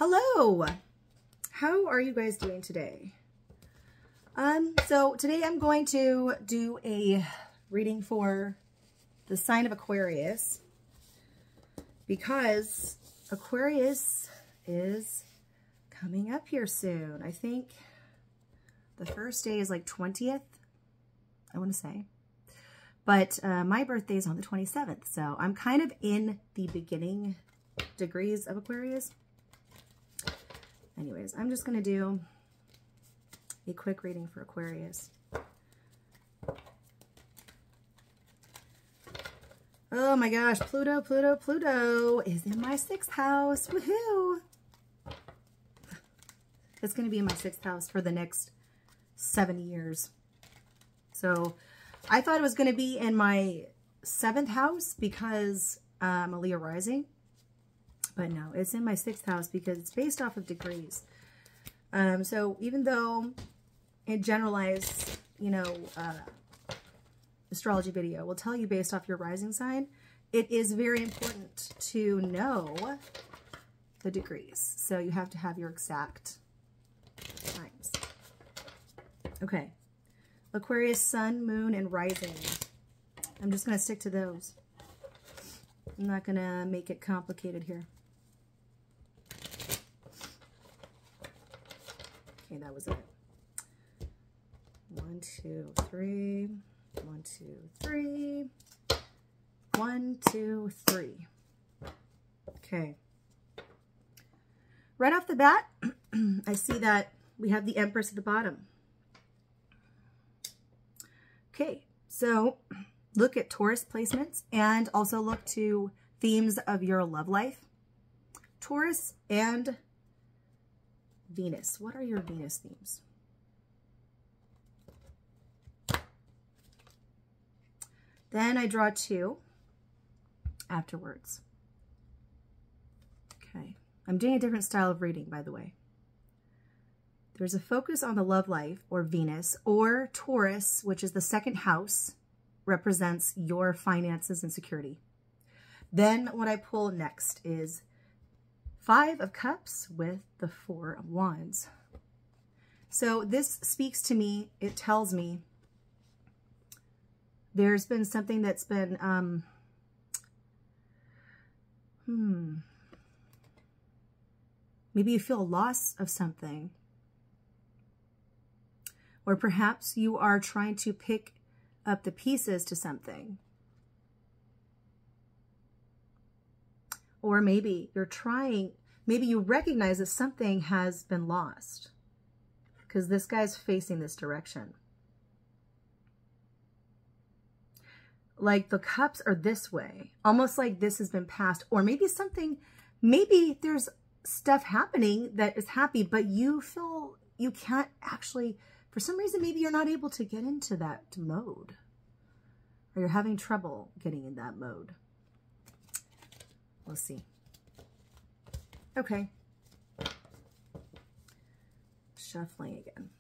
Hello, how are you guys doing today? So today I'm going to do a reading for the sign of Aquarius because Aquarius is coming up here soon. I think the first day is like 20th, I want to say. But my birthday is on the 27th, so I'm kind of in the beginning degrees of Aquarius. Anyways, I'm just going to do a quick reading for Aquarius. Oh my gosh, Pluto is in my 6th house. Woohoo! It's going to be in my 6th house for the next 7 years. So I thought it was going to be in my 7th house because I'm a Leo rising. But no, it's in my 6th house because it's based off of degrees. So even though a generalized, astrology video will tell you based off your rising sign, it is very important to know the degrees. So you have to have your exact times. Okay. Aquarius, sun, moon, and rising. I'm just going to stick to those. I'm not going to make it complicated here. Okay, that was it. 1, 2, 3. 1, 2, 3. 1, 2, 3. Okay. Right off the bat, I see that we have the Empress at the bottom. Okay, so look at Taurus placements and also look to themes of your love life. Taurus and Venus. What are your Venus themes? Then I draw 2 afterwards. Okay. I'm doing a different style of reading, by the way. There's a focus on the love life, or Venus, or Taurus, which is the 2nd house, represents your finances and security. Then what I pull next is 5 of Cups with the 4 of Wands. So this speaks to me, it tells me there's been something that's been, maybe you feel a loss of something. Or perhaps you are trying to pick up the pieces to something. Or maybe you're trying, maybe you recognize that something has been lost because this guy's facing this direction. Like the cups are this way, almost like this has been passed. Or maybe something, maybe there's stuff happening that is happy, but you feel you can't actually, for some reason, maybe you're not able to get into that mode. Or you're having trouble getting in that mode. We'll see. Okay. Shuffling again.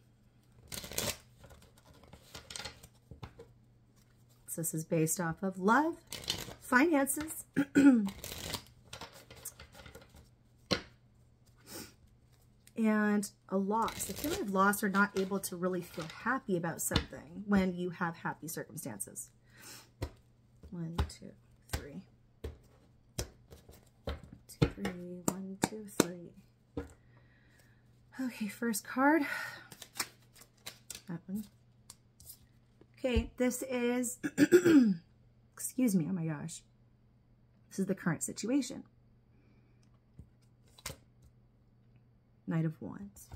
So this is based off of love, finances, and a loss. A feeling of loss or not able to really feel happy about something when you have happy circumstances. 1, 2, 3. 2, 3. 1, 2, 3. Okay, first card. That one. Okay, this is, excuse me, oh my gosh. This is the current situation. Knight of Wands.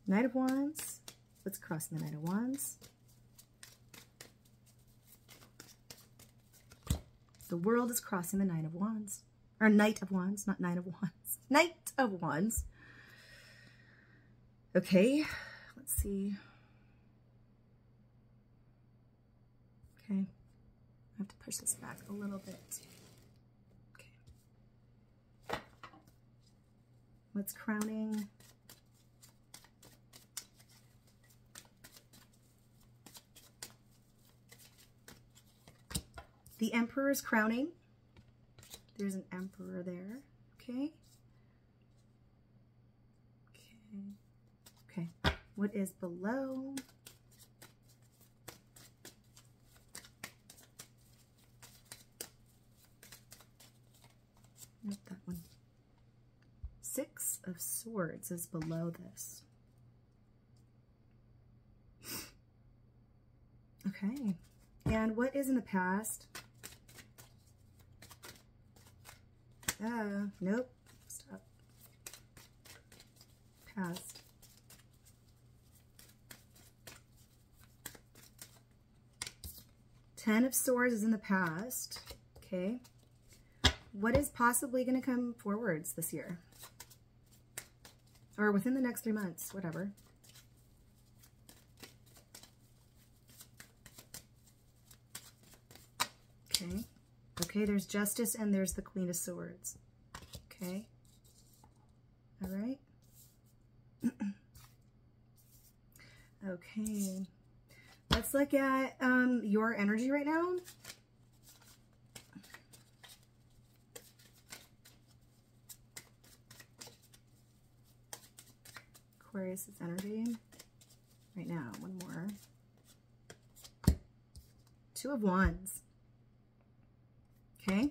Knight of Wands. What's crossing the Knight of Wands? The world is crossing the Knight of Wands. Or Knight of Wands, not Knight of Wands. Knight of Wands. Okay, let's see. Okay, I have to push this back a little bit. Okay. What's crowning? The Emperor is crowning. There's an Emperor there. Okay. Okay. Okay. What is below? Not that one. Six of Swords is below this. Okay. And what is in the past? Nope. Stop. Past. Ten of Swords is in the past. Okay. What is possibly going to come forwards this year? Or within the next 3 months, whatever. Okay. Okay, there's Justice and there's the Queen of Swords. Okay. All right. Okay. Let's look at your energy right now. Aquarius' energy right now. One more. Two of Wands. Okay.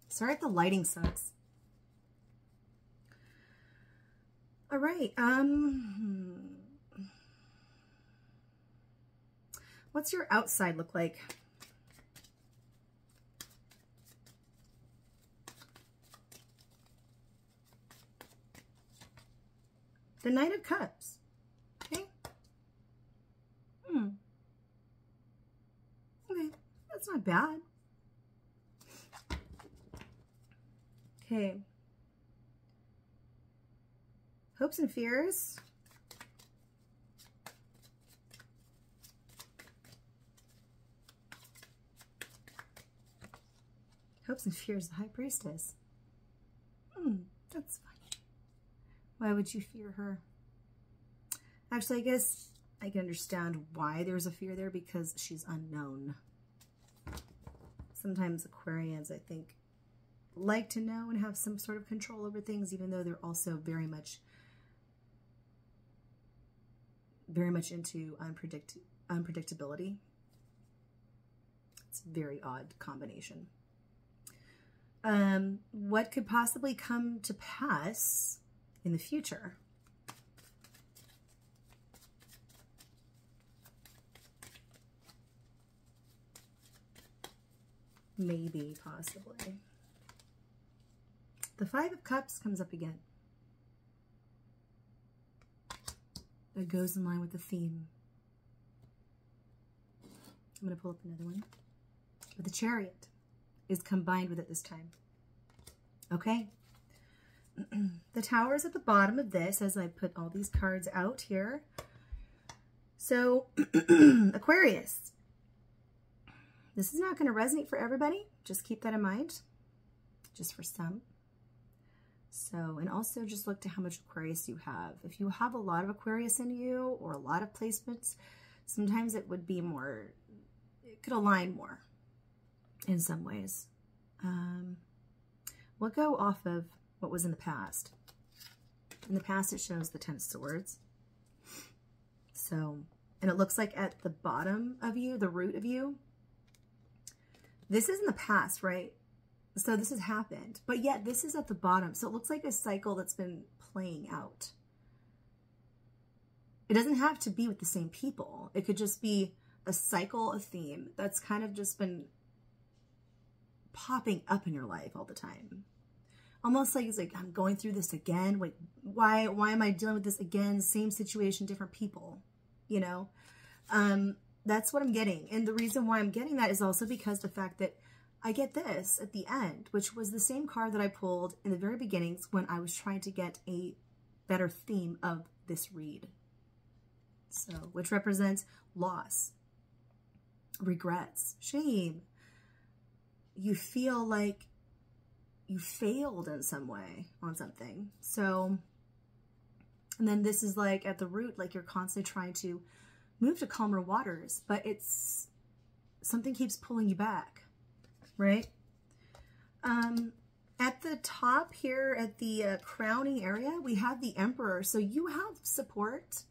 Sorry if the lighting sucks. All right. What's your outside look like? The Knight of Cups. Okay. Okay. That's not bad. Okay. Hopes and fears. Hopes and fears, the High Priestess. That's funny. Why would you fear her? Actually, I guess I can understand why there's a fear there, because she's unknown. Sometimes Aquarians, I think, like to know and have some sort of control over things, even though they're also very much into unpredictability. It's a very odd combination. What could possibly come to pass in the future? Maybe, possibly. The Five of Cups comes up again. That goes in line with the theme. I'm going to pull up another one. But the Chariot is combined with it this time. Okay. The Tower is at the bottom of this as I put all these cards out here. So, Aquarius. This is not going to resonate for everybody. Just keep that in mind. Just for some. So, and also just look to how much Aquarius you have. If you have a lot of Aquarius in you or a lot of placements, sometimes it would be more, it could align more in some ways. We'll go off of what was in the past. In the past, it shows the Ten of Swords. So, and it looks like at the bottom of you, the root of you, this is in the past, right? So this has happened, but yet this is at the bottom. So it looks like a cycle that's been playing out. It doesn't have to be with the same people. It could just be a cycle, a theme that's kind of just been popping up in your life all the time. Almost like it's like, I'm going through this again. Wait, why am I dealing with this again? Same situation, different people, you know? That's what I'm getting. And the reason why I'm getting that is also because the fact that I get this at the end, which was the same card that I pulled in the very beginnings when I was trying to get a better theme of this read. So, which represents loss, regrets, shame. You feel like you failed in some way on something. So, and then this is like at the root, like you're constantly trying to move to calmer waters, but it's something keeps pulling you back, right? At the top here, at the crowning area, we have the Emperor. So you have support.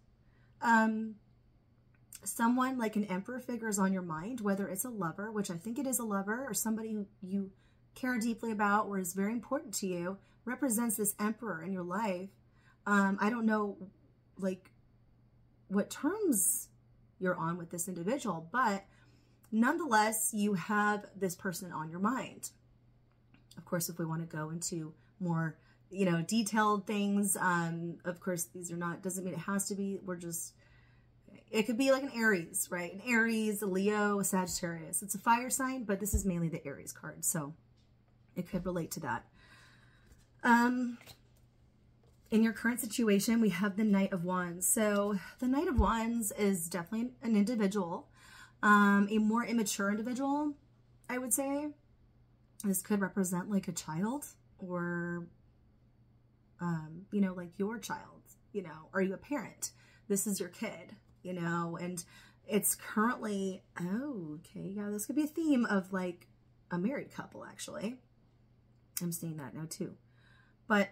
Someone like an Emperor figure is on your mind, whether it's a lover, which I think it is a lover, or somebody who you care deeply about or is very important to you, represents this Emperor in your life. I don't know, like, what terms you're on with this individual, but nonetheless, you have this person on your mind. Of course, if we want to go into more, you know, detailed things, of course, these are not, doesn't mean it has to be, it could be like an Aries, right? An Aries, a Leo, a Sagittarius. It's a fire sign, but this is mainly the Aries card, so it could relate to that. In your current situation, we have the Knight of Wands. So the Knight of Wands is definitely an individual, a more immature individual, I would say. This could represent like a child or, you know, like your child, you know, are you a parent? This is your kid, you know, and it's currently, oh, okay, yeah, this could be a theme of like a married couple, actually. I'm seeing that now too. But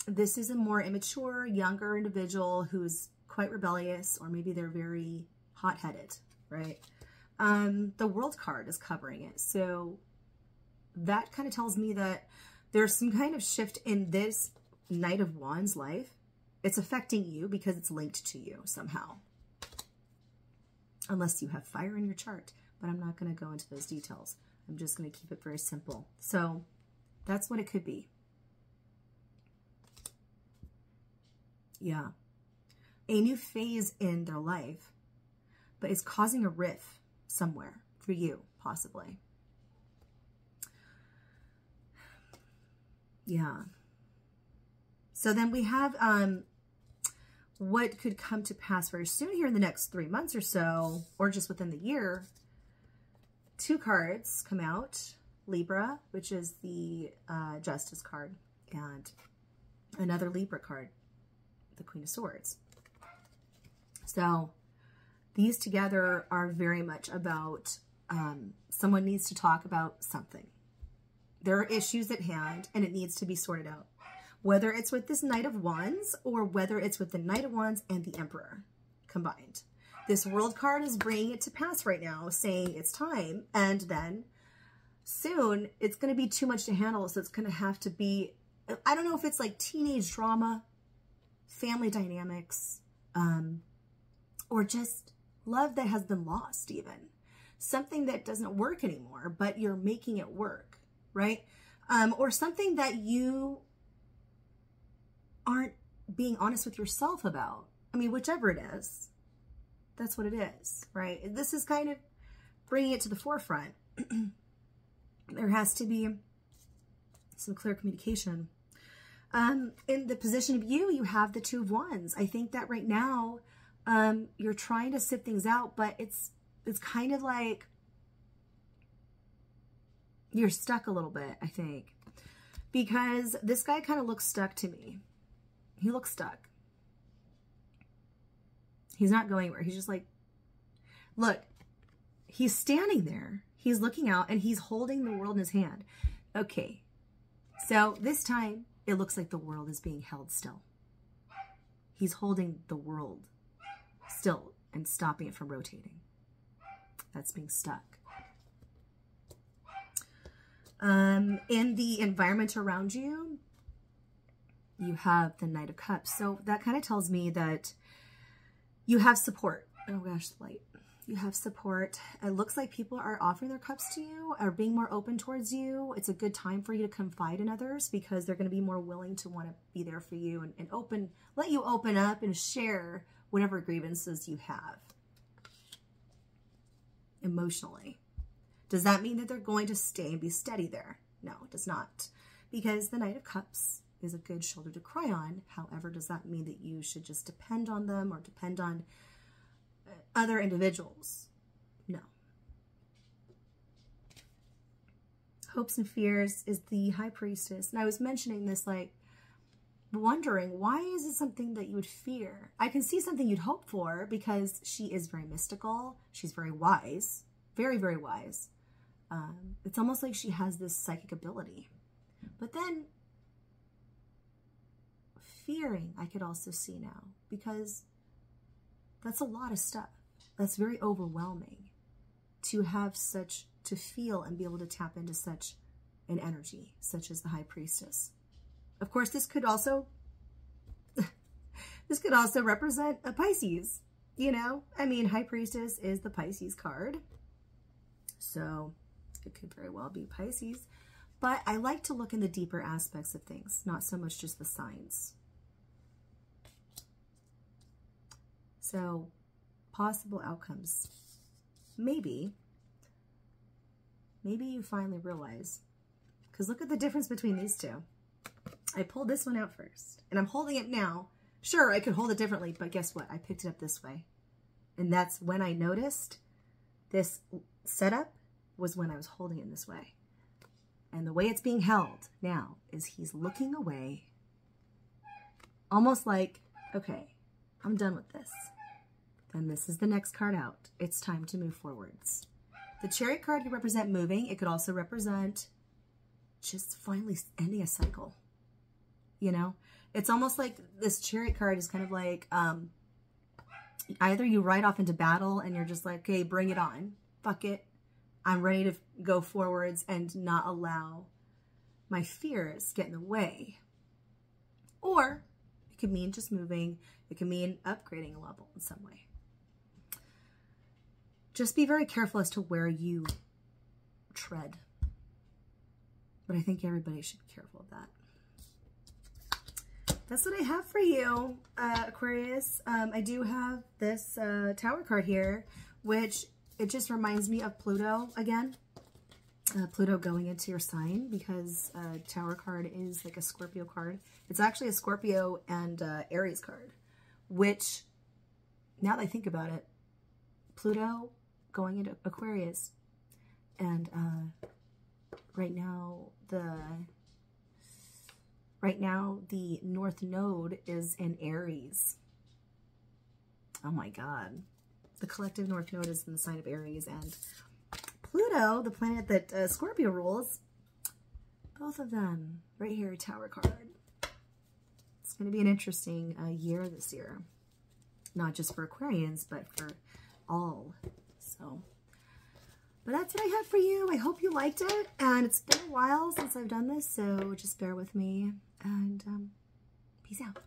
this is a more immature, younger individual who's quite rebellious, or maybe they're very hot-headed, right? The World card is covering it. So that kind of tells me that there's some kind of shift in this Knight of Wands life. It's affecting you because it's linked to you somehow. Unless you have fire in your chart, but I'm not going to go into those details. I'm just going to keep it very simple. So that's what it could be. Yeah. A new phase in their life, but it's causing a rift somewhere for you, possibly. Yeah. So then we have what could come to pass very soon here in the next 3 months or so, or just within the year. 2 cards come out. Libra, which is the Justice card, and another Libra card, the Queen of Swords. So these together are very much about someone needs to talk about something. There are issues at hand and it needs to be sorted out. Whether it's with this Knight of Wands or whether it's with the Knight of Wands and the Emperor combined. This World card is bringing it to pass right now, saying it's time, and then soon it's going to be too much to handle, so it's going to have to be, I don't know if it's like teenage drama, family dynamics, or just love that has been lost even. Something that doesn't work anymore, but you're making it work, right? Or something that you aren't being honest with yourself about. I mean, whichever it is, that's what it is, right? This is kind of bringing it to the forefront. There has to be some clear communication. In the position of you, you have the Two of Wands. I think that right now, you're trying to sit things out, but it's kind of like you're stuck a little bit, I think. Because this guy kind of looks stuck to me. He looks stuck. He's not going anywhere. He's just like, look, he's standing there. He's looking out and he's holding the world in his hand. Okay. So this time it looks like the world is being held still. He's holding the world still and stopping it from rotating. That's being stuck. In the environment around you, you have the Knight of Cups. So that kind of tells me that you have support. Oh gosh, the light. You have support. It looks like people are offering their cups to you, are being more open towards you. It's a good time for you to confide in others because they're going to be more willing to want to be there for you and let you open up and share whatever grievances you have emotionally. Does that mean that they're going to stay and be steady there? No, it does not. Because the Knight of Cups is a good shoulder to cry on. However, does that mean that you should just depend on them or depend on other individuals? No. Hopes and Fears is the High Priestess. And I was mentioning this, like, wondering, why is it something that you would fear? I can see something you'd hope for because she is very mystical. She's very wise. Very, very wise. It's almost like she has this psychic ability. But then fearing, I could also see now, because that's a lot of stuff. That's very overwhelming to have such, to feel and be able to tap into such an energy, such as the High Priestess. Of course, this could also represent a Pisces, you know? I mean, High Priestess is the Pisces card. So it could very well be Pisces. But I like to look in the deeper aspects of things, not so much just the signs. So possible outcomes. Maybe you finally realize, because look at the difference between these two. I pulled this one out first, and I'm holding it now. Sure, I could hold it differently, but guess what? I picked it up this way. And that's when I noticed this setup was when I was holding it in this way. And the way it's being held now is he's looking away, almost like, okay, I'm done with this. Then this is the next card out. It's time to move forwards. The Chariot card could represent moving. It could also represent just finally ending a cycle. You know, it's almost like this Chariot card is kind of like, either you ride off into battle and you're just like, okay, bring it on. Fuck it. I'm ready to go forwards and not allow my fears get in the way. Or it could mean just moving. It could mean upgrading a level in some way. Just be very careful as to where you tread. But I think everybody should be careful of that. That's what I have for you, Aquarius. I do have this Tower card here, which it just reminds me of Pluto again. Pluto going into your sign, because Tower card is like a Scorpio card. It's actually a Scorpio and Aries card, which, now that I think about it, Pluto going into Aquarius, and right now the North Node is in Aries. Oh my God. The collective North Node is in the sign of Aries, and Pluto, the planet that Scorpio rules, both of them right here, Tower card. It's going to be an interesting year this year. Not just for Aquarians, but for all. So, but that's what I have for you. I hope you liked it. And it's been a while since I've done this, so just bear with me. And peace out.